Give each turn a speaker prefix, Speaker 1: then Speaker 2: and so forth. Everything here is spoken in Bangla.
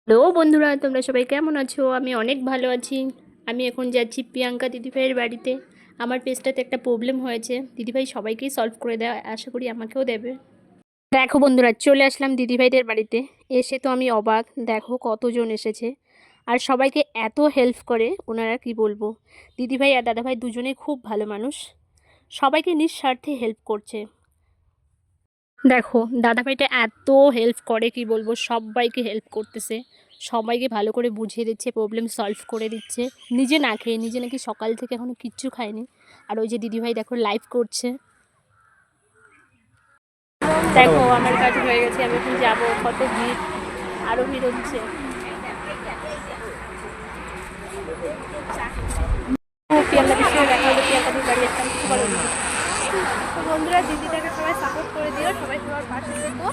Speaker 1: হ্যালো বন্ধুরা, তোমরা সবাই কেমন আছো? আমি অনেক ভালো আছি। আমি এখন যাচ্ছি প্রিয়াঙ্কা দিদিভাইয়ের বাড়িতে। আমার পেজটাতে একটা প্রবলেম হয়েছে, দিদিভাই সবাইকেই সলভ করে দেয়, আশা করি আমাকেও দেবে। দেখো বন্ধুরা, চলে আসলাম দিদিভাইদের বাড়িতে। এসে তো আমি অবাক, দেখো কতজন এসেছে আর সবাইকে এত হেল্প করে, ওনারা কি বলবো। দিদিভাই আর দাদাভাই দুজনেই খুব ভালো মানুষ, সবাইকে নিঃস্বার্থে হেল্প করছে। দেখো দাদাভাইটা এত হেল্প করে কি বলবো, সবাইকে হেল্প করতেছে, সবাইকে ভালো করে বুঝিয়ে দিচ্ছে, প্রবলেম সলভ করে দিচ্ছে। নিজে না খেয়ে, নিজে নাকি সকাল থেকে এখনো কিচ্ছু খায়নি। আর ওই যে দিদিভাই দেখো লাইভ করছে। দেখো আমার কাজ হয়ে গেছে, আমি এখন যাবো। কত ভিড়, আরও ভিড় হচ্ছে। প্রিয়াঙ্কা দিদির সঙ্গে দেখা হলো, প্রিয়াঙ্কাদের বাড়ি একটা কিছু বলো। তো বন্ধুরা, দিদিটাকে সবাই সাপোর্ট করে দিও, সবাই সবার পাশে থেকো।